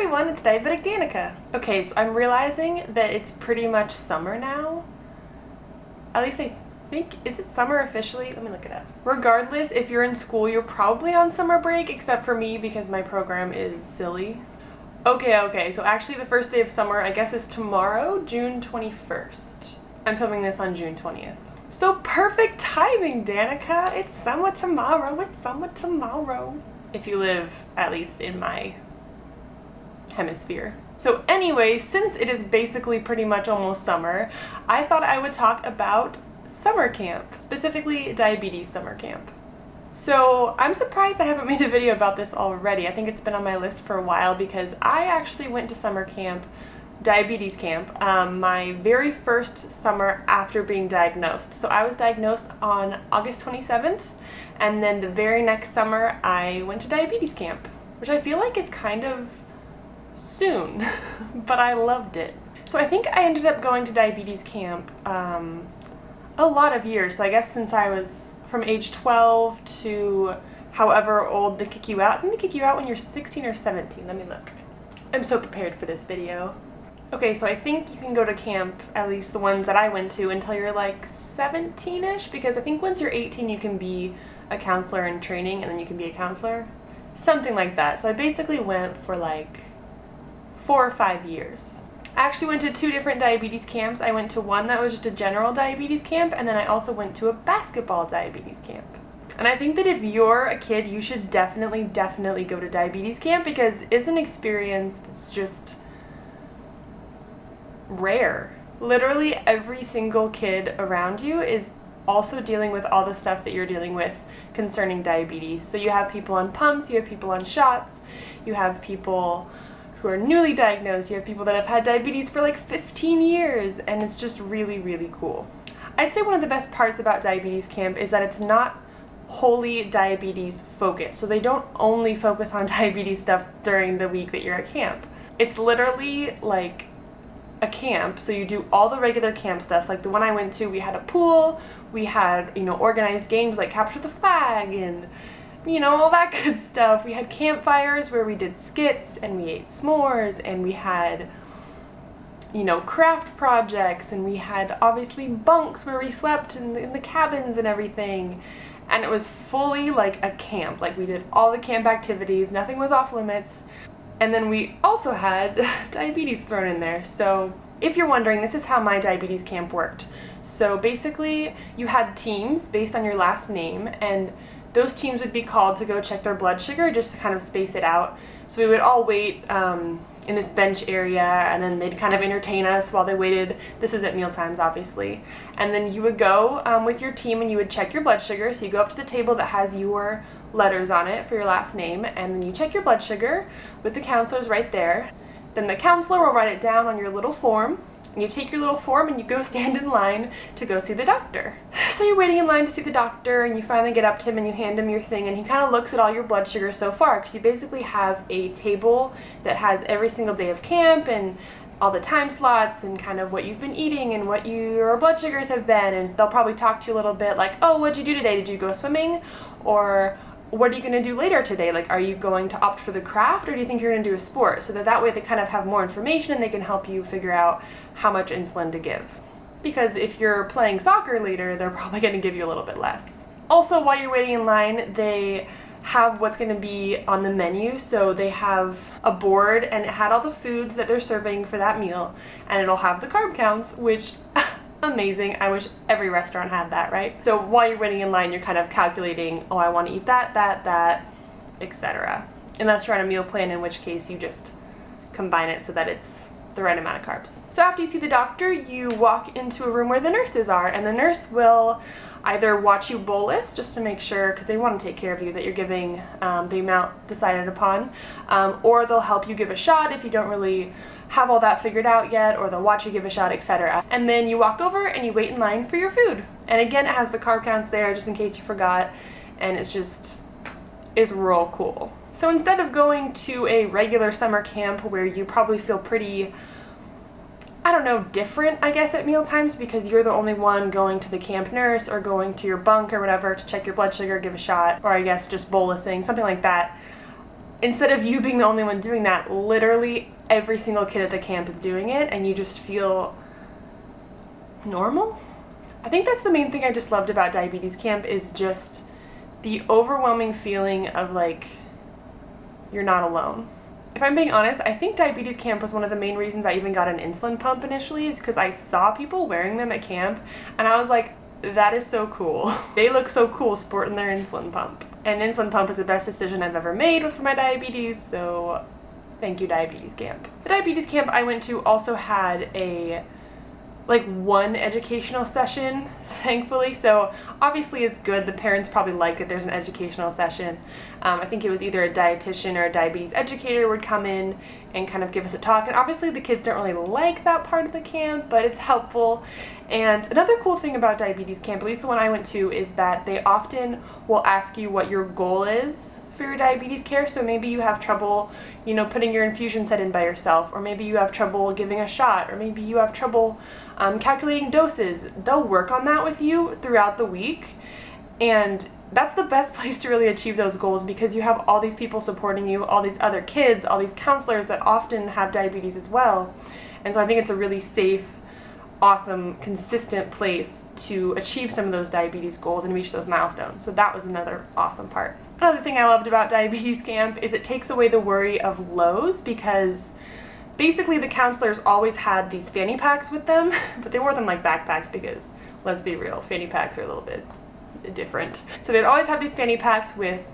everyone, it's Diabetic Danica. Okay, so I'm realizing that it's pretty much summer now. At least I think, is it summer officially? Let me look it up. Regardless, if you're in school, you're probably on summer break, except for me because my program is silly. Okay, so actually the first day of summer, I guess, is tomorrow, June 21st. I'm filming this on June 20th. So perfect timing, Danica! It's summer tomorrow, If you live, at least in my hemisphere. So anyway, since it is basically pretty much almost summer, I thought I would talk about summer camp, specifically diabetes summer camp. So I'm surprised I haven't made a video about this already. I think it's been on my list for a while because I actually went to summer camp, diabetes camp, my very first summer after being diagnosed. So I was diagnosed on August 27th, and then the very next summer I went to diabetes camp, which I feel like is kind of soon, but I loved it. So I think I ended up going to diabetes camp a lot of years. So I guess since I was from age 12 to however old they kick you out. I think they kick you out when you're 16 or 17. Let me look. I'm so prepared for this video. Okay, so I think you can go to camp, at least the ones that I went to, until you're like 17-ish, because I think once you're 18 you can be a counselor in training and then you can be a counselor. Something like that. So I basically went for like 4 or 5 years. I actually went to 2 different diabetes camps. I went to one that was just a general diabetes camp, and then I also went to a basketball diabetes camp. And I think that if you're a kid, you should definitely go to diabetes camp because it's an experience that's just rare. Literally every single kid around you is also dealing with all the stuff that you're dealing with concerning diabetes. So you have people on pumps, you have people on shots, you have people who are newly diagnosed, you have people that have had diabetes for like 15 years, and it's just really cool. I'd say one of the best parts about diabetes camp is that it's not wholly diabetes focused. So they don't only focus on diabetes stuff during the week that you're at camp. It's literally like a camp, so you do all the regular camp stuff. Like the one I went to, we had a pool, we had, organized games like capture the flag and all that good stuff. We had campfires where we did skits and we ate s'mores, and we had craft projects, and we had obviously bunks where we slept in the cabins and everything. And it was fully like a camp. Like we did all the camp activities, nothing was off limits. And then we also had diabetes thrown in there. So if you're wondering, this is how my diabetes camp worked. So basically you had teams based on your last name, and those teams would be called to go check their blood sugar just to kind of space it out. So we would all wait in this bench area, and then they'd kind of entertain us while they waited. This was at meal times, obviously. And then you would go with your team and you would check your blood sugar. So you go up to the table that has your letters on it for your last name, and then you check your blood sugar with the counselors right there. Then the counselor will write it down on your little form. And you take your little form and you go stand in line to go see the doctor. So you're waiting in line to see the doctor, and you finally get up to him and you hand him your thing, and he kind of looks at all your blood sugar so far, because you basically have a table that has every single day of camp and all the time slots and kind of what you've been eating and what your blood sugars have been, and they'll probably talk to you a little bit like, oh, what'd you do today? Did you go swimming? Or what are you going to do later today? Like, are you going to opt for the craft, or do you think you're going to do a sport? So that way they kind of have more information and they can help you figure out how much insulin to give. Because if you're playing soccer later, they're probably going to give you a little bit less. Also, while you're waiting in line, they have what's going to be on the menu. So they have a board, and it had all the foods that they're serving for that meal, and it'll have the carb counts, which amazing. I wish every restaurant had that, right? So while you're waiting in line, you're kind of calculating, oh, I want to eat that, etc. Unless you're on a meal plan, in which case you just combine it so that it's the right amount of carbs. So after you see the doctor, you walk into a room where the nurses are, and the nurse will either watch you bolus just to make sure, because they want to take care of you, that you're giving the amount decided upon, or they'll help you give a shot if you don't really have all that figured out yet, or they'll watch you give a shot, etc. And then you walk over and you wait in line for your food. And again, it has the carb counts there just in case you forgot, and it's real cool. So instead of going to a regular summer camp where you probably feel pretty, different, I guess, at meal times, because you're the only one going to the camp nurse or going to your bunk or whatever to check your blood sugar, give a shot, or I guess just bolusing, something like that. instead of you being the only one doing that, literally every single kid at the camp is doing it, and you just feel normal. I think that's the main thing I just loved about diabetes camp, is just the overwhelming feeling of like you're not alone. If I'm being honest, I think diabetes camp was one of the main reasons I even got an insulin pump initially, is because I saw people wearing them at camp and I was like, that is so cool. They look so cool sporting their insulin pump. And insulin pump is the best decision I've ever made for my diabetes, so thank you, diabetes camp. The diabetes camp I went to also had one educational session, thankfully, so obviously it's good. The parents probably like it. There's an educational session. I think it was either a dietitian or a diabetes educator would come in and kind of give us a talk, and obviously the kids don't really like that part of the camp, but it's helpful. And another cool thing about diabetes camp, at least the one I went to, is that they often will ask you what your goal is for your diabetes care. So maybe you have trouble, putting your infusion set in by yourself, or maybe you have trouble giving a shot, or maybe you have trouble calculating doses. They'll work on that with you throughout the week, and that's the best place to really achieve those goals, because you have all these people supporting you, all these other kids, all these counselors that often have diabetes as well. And so I think it's a really safe, awesome, consistent place to achieve some of those diabetes goals and reach those milestones. So that was another awesome part. Another thing I loved about diabetes camp is it takes away the worry of lows, because basically the counselors always had these fanny packs with them, but they wore them like backpacks because, let's be real, fanny packs are a little bit different. So they'd always have these fanny packs with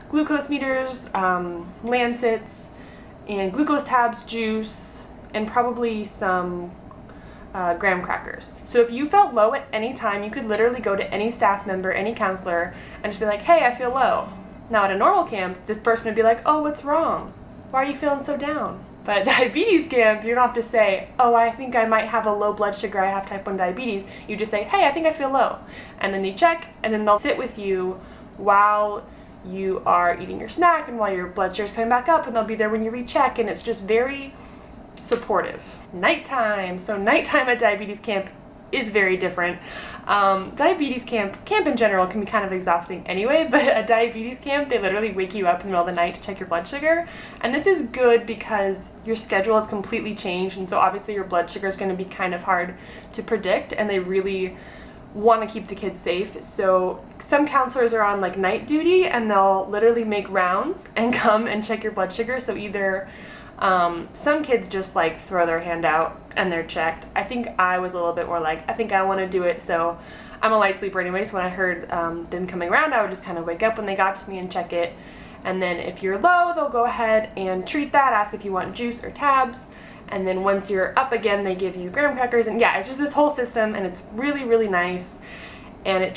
glucose meters, lancets, and glucose tabs, juice, and probably some graham crackers. So if you felt low at any time, you could literally go to any staff member, any counselor, and just be like, hey, I feel low. Now at a normal camp, this person would be like, oh, what's wrong? Why are you feeling so down? But at diabetes camp, you don't have to say, oh, I think I might have a low blood sugar, I have type 1 diabetes. You just say, hey, I think I feel low. And then you check, and then they'll sit with you while you are eating your snack and while your blood sugar's coming back up, and they'll be there when you recheck, and it's just very supportive. Nighttime. So nighttime at diabetes camp is very different. Diabetes camp in general can be kind of exhausting anyway, but at diabetes camp, they literally wake you up in the middle of the night to check your blood sugar. And this is good because your schedule has completely changed, and so obviously your blood sugar is going to be kind of hard to predict, and they really want to keep the kids safe. So some counselors are on like night duty, and they'll literally make rounds and come and check your blood sugar. So either some kids just like throw their hand out and they're checked. I think I was a little bit more like, I think I want to do it, so I'm a light sleeper anyway, so when I heard them coming around, I would just kind of wake up when they got to me and check it. And then if you're low, they'll go ahead and treat that, ask if you want juice or tabs, and then once you're up again, they give you graham crackers. And yeah, it's just this whole system, and it's really, really nice, and it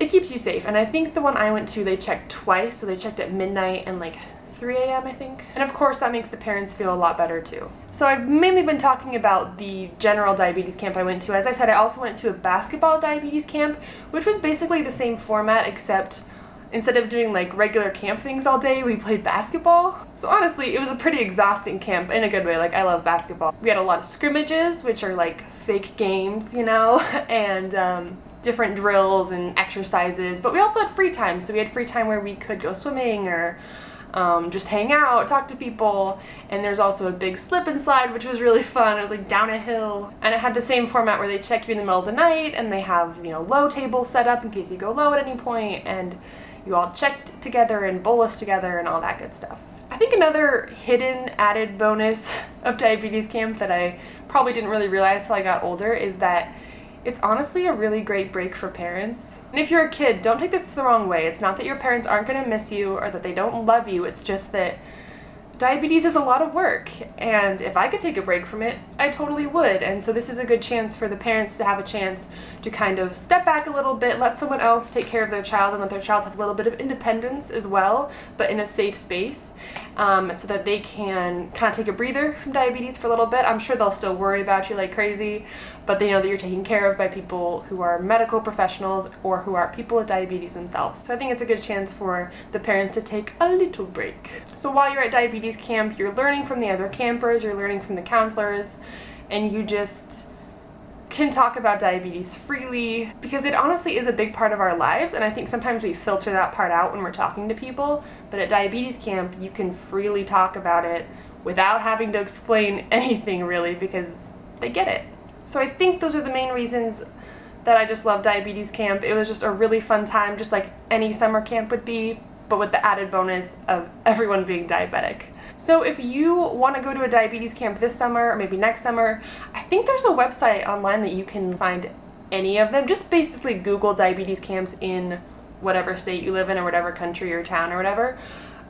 keeps you safe. And I think the one I went to, they checked twice, so they checked at midnight and like 3 a.m. I think. And of course that makes the parents feel a lot better too. So I've mainly been talking about the general diabetes camp I went to. As I said, I also went to a basketball diabetes camp, which was basically the same format, except instead of doing like regular camp things all day, we played basketball. So honestly, it was a pretty exhausting camp in a good way. Like, I love basketball. We had a lot of scrimmages, which are like fake games, and different drills and exercises, but we also had free time. So we had free time where we could go swimming or just hang out, talk to people. And there's also a big slip and slide, which was really fun. It was like down a hill, and it had the same format where they check you in the middle of the night, and they have, low tables set up in case you go low at any point, and you all checked together and bolus together and all that good stuff. I think another hidden added bonus of diabetes camp that I probably didn't really realize till I got older is that it's honestly a really great break for parents. And if you're a kid, don't take this the wrong way. It's not that your parents aren't going to miss you or that they don't love you. It's just that diabetes is a lot of work, and if I could take a break from it, I totally would. And so this is a good chance for the parents to have a chance to kind of step back a little bit, let someone else take care of their child, and let their child have a little bit of independence as well, but in a safe space, so that they can kind of take a breather from diabetes for a little bit. I'm sure they'll still worry about you like crazy, but they know that you're taken care of by people who are medical professionals or who are people with diabetes themselves. So I think it's a good chance for the parents to take a little break. So while you're at diabetes camp, you're learning from the other campers, you're learning from the counselors, and you just can talk about diabetes freely, because it honestly is a big part of our lives, and I think sometimes we filter that part out when we're talking to people, but at diabetes camp you can freely talk about it without having to explain anything really, because they get it. So I think those are the main reasons that I just love diabetes camp. It was just a really fun time, just like any summer camp would be, but with the added bonus of everyone being diabetic. So if you want to go to a diabetes camp this summer or maybe next summer, I think there's a website online that you can find any of them. Just basically Google diabetes camps in whatever state you live in or whatever country or town or whatever.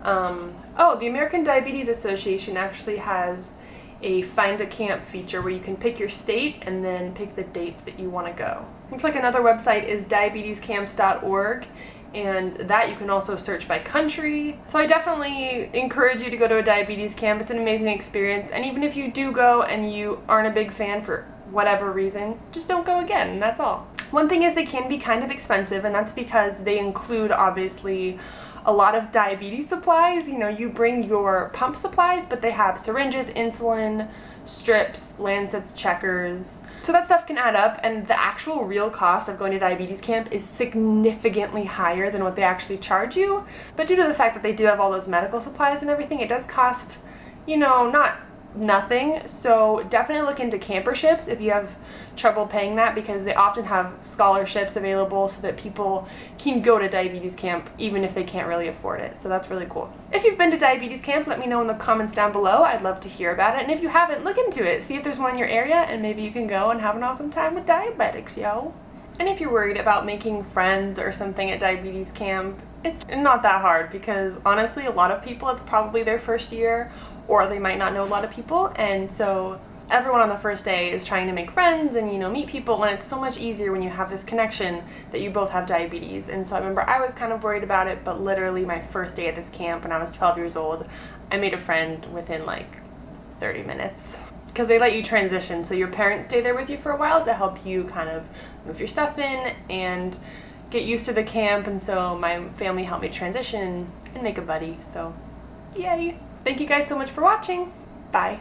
The American Diabetes Association actually has a find a camp feature where you can pick your state and then pick the dates that you want to go. Looks like another website is diabetescamps.org, and that you can also search by country. So I definitely encourage you to go to a diabetes camp. It's an amazing experience, and even if you do go and you aren't a big fan for whatever reason, just don't go again, and that's all. One thing is they can be kind of expensive, and that's because they include obviously a lot of diabetes supplies. You know, you bring your pump supplies, but they have syringes, insulin, strips, lancets, checkers. So that stuff can add up, and the actual real cost of going to diabetes camp is significantly higher than what they actually charge you. But due to the fact that they do have all those medical supplies and everything, it does cost, you know, not nothing. So definitely look into camperships if you have trouble paying that, because they often have scholarships available so that people can go to diabetes camp even if they can't really afford it. So that's really cool. If you've been to diabetes camp, let me know in the comments down below. I'd love to hear about it. And if you haven't, look into it. See if there's one in your area, and maybe you can go and have an awesome time with diabetics, yo. And if you're worried about making friends or something at diabetes camp, it's not that hard, because honestly, a lot of people, it's probably their first year, or they might not know a lot of people, and so everyone on the first day is trying to make friends and, you know, meet people, and it's so much easier when you have this connection that you both have diabetes. And so I remember I was kind of worried about it, but literally my first day at this camp when I was 12 years old, I made a friend within like 30 minutes. Because they let you transition, so your parents stay there with you for a while to help you kind of move your stuff in and get used to the camp, and so my family helped me transition and make a buddy, so yay! Thank you guys so much for watching. Bye.